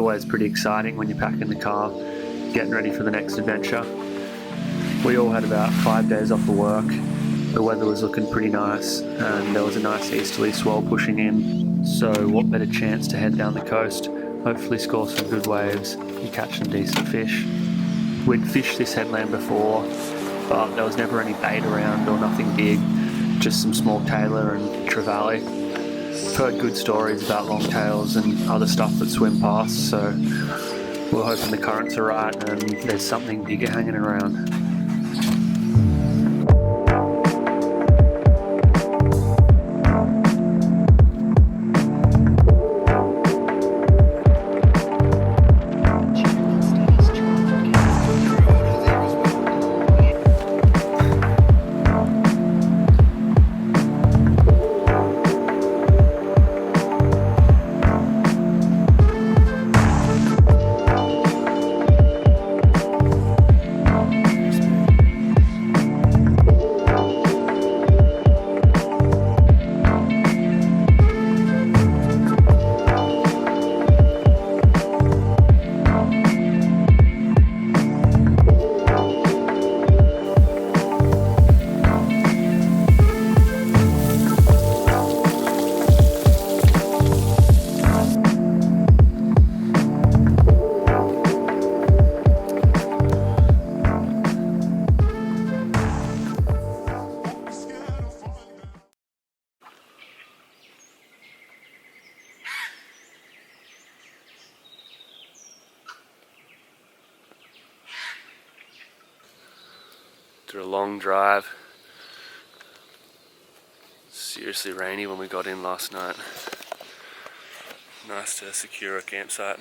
always pretty exciting when you're packing the car, getting ready for the next adventure. We all had about 5 days off of work. The weather was looking pretty nice and there was a nice easterly swell pushing in. So what better chance to head down the coast, hopefully score some good waves and catch some decent fish. We'd fished this headland before, but there was never any bait around or nothing big, just some small tailor and trevally. I've heard good stories about longtails and other stuff that swim past, so we're hoping the currents are right and there's something bigger hanging around. After a long drive, seriously rainy when we got in last night. Nice to secure a campsite.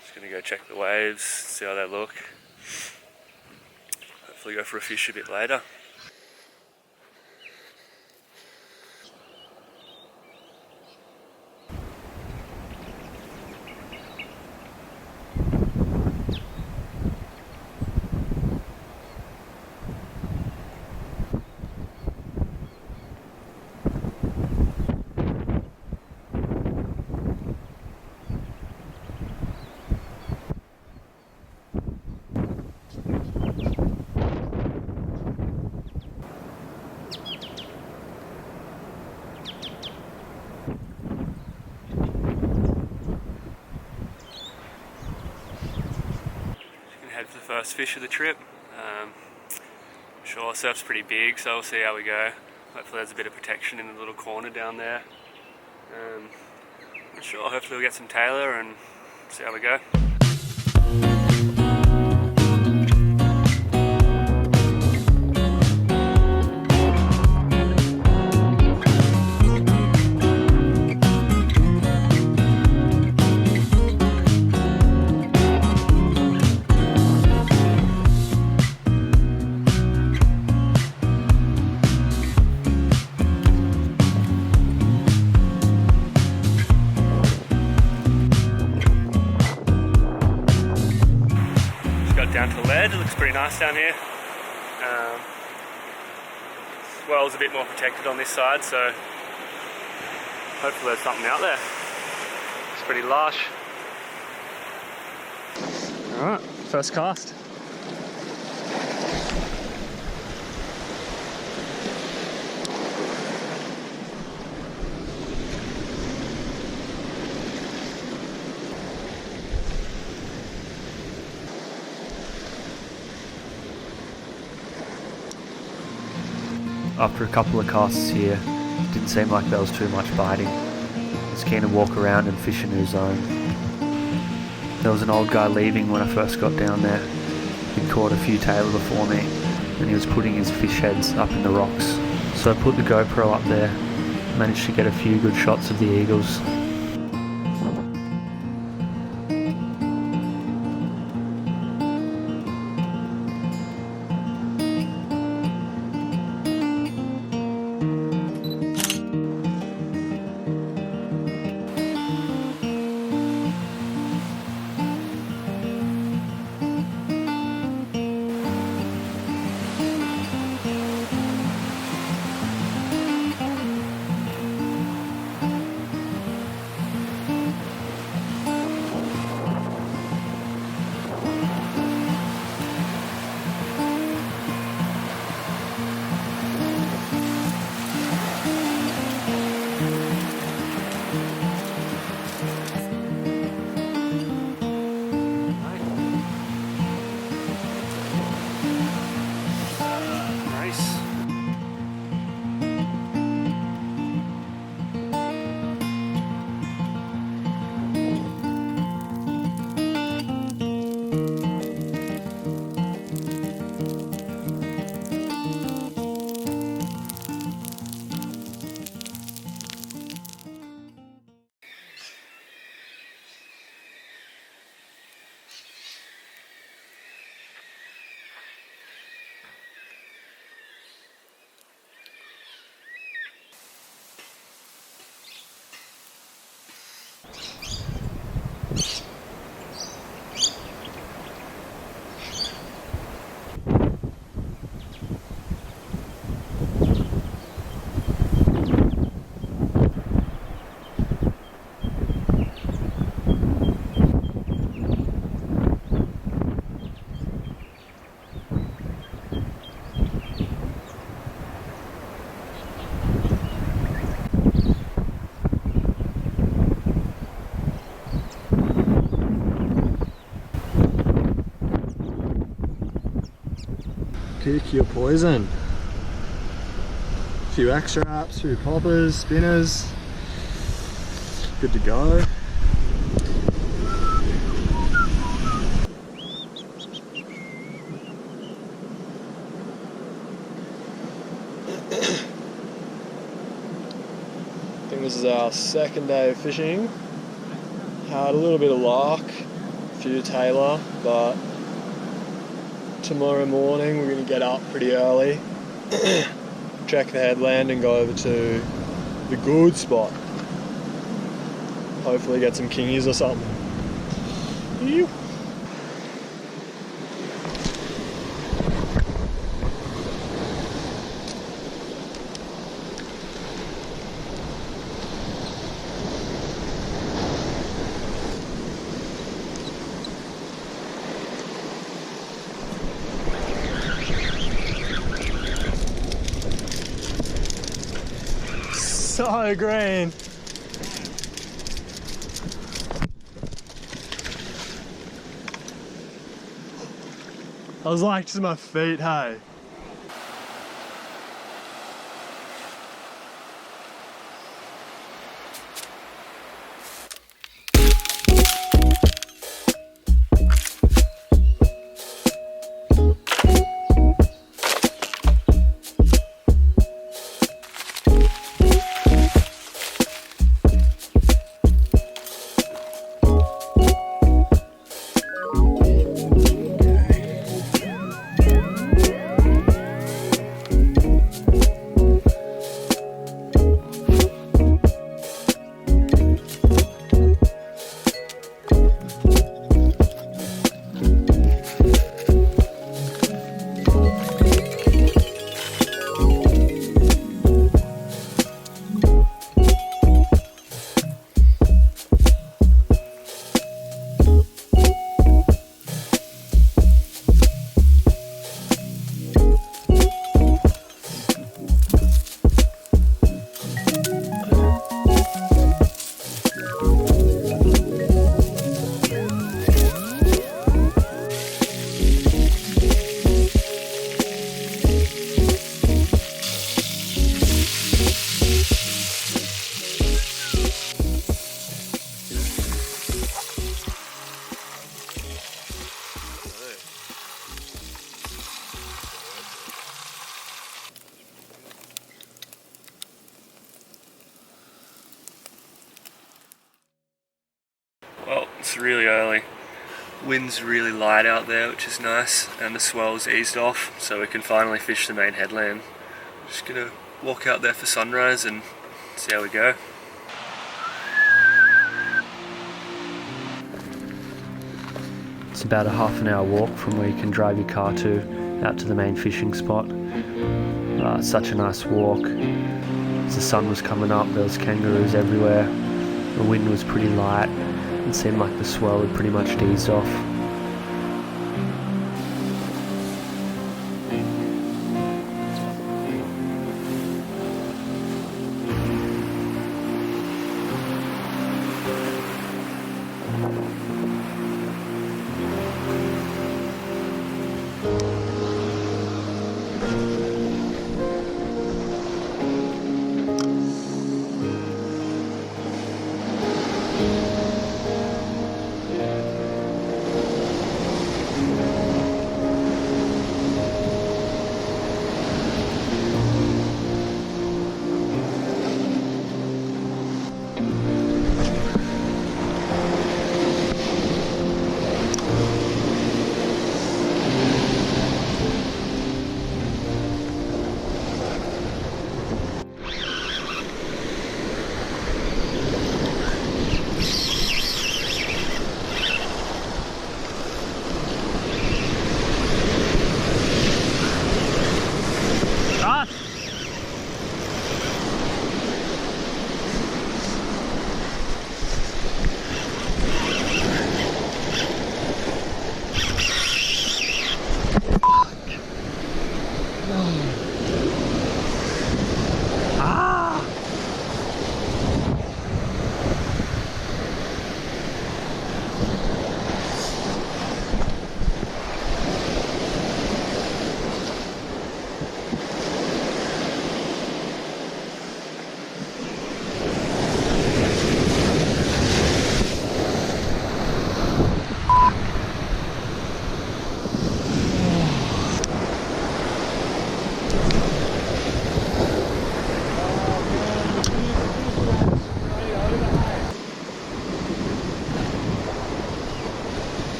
Just gonna go check the waves, see how they look. Hopefully go for a fish a bit later. Head for the first fish of the trip. Sure, surf's pretty big, so we'll see how we go. Hopefully there's a bit of protection in the little corner down there. Sure, hopefully we'll get some tailor and see how we go. Down to lead, it looks pretty nice down here. Well's a bit more protected on this side, so hopefully there's something out there. It's pretty lush. Alright, first cast. After a couple of casts here, it didn't seem like there was too much biting. I was keen to walk around and fish a new zone. There was an old guy leaving when I first got down there. He'd caught a few tailor before me, and he was putting his fish heads up in the rocks. So I put the GoPro up there, managed to get a few good shots of the eagles. pick your poison. A few extra apps, a few poppers, spinners. Good to go. I think this is our second day of fishing. Had a little bit of luck, a few tailor, but tomorrow morning we're going to get up pretty early, check the headland and go over to the good spot. Hopefully get some kingies or something. Ew. So green. I was like, just my feet, hey. Well, it's really early. Wind's really light out there, which is nice, and the swell's eased off, so we can finally fish the main headland. Just gonna walk out there for sunrise and see how we go. It's about a half an hour walk from where you can drive your car to, out to the main fishing spot. It's such a nice walk. As the sun was coming up, there was kangaroos everywhere. The wind was pretty light. It seemed like the swell had pretty much eased off.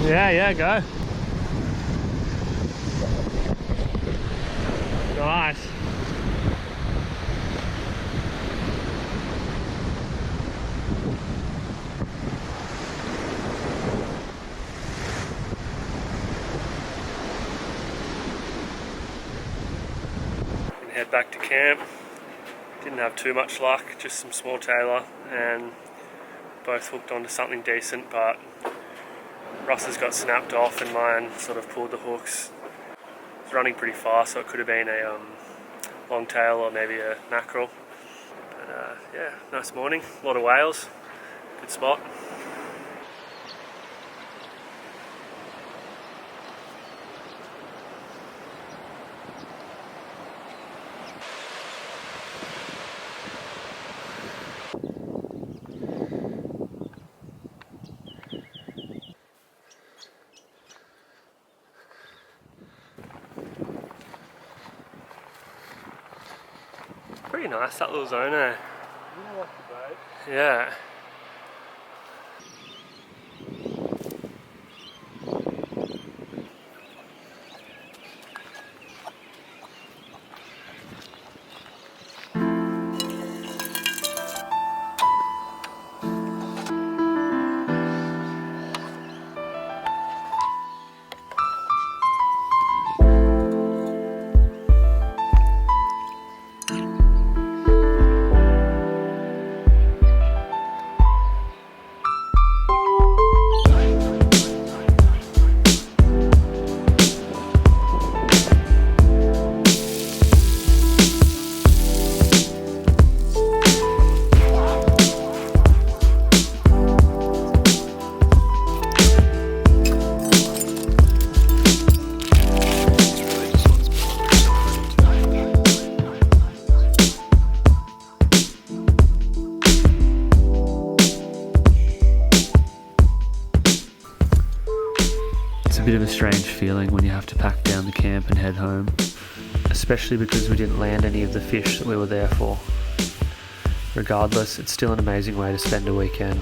Yeah, go. Nice. And head back to camp. Didn't have too much luck, just some small tailor, and both hooked onto something decent, but Russ's got snapped off and mine sort of pulled the hooks. It's running pretty fast, so it could have been a long tail or maybe a mackerel. But yeah, nice morning, a lot of whales, good spot. Pretty nice, that little zone there. Yeah. Bit of a strange feeling when you have to pack down the camp and head home, especially because we didn't land any of the fish that we were there for. Regardless, it's still an amazing way to spend a weekend.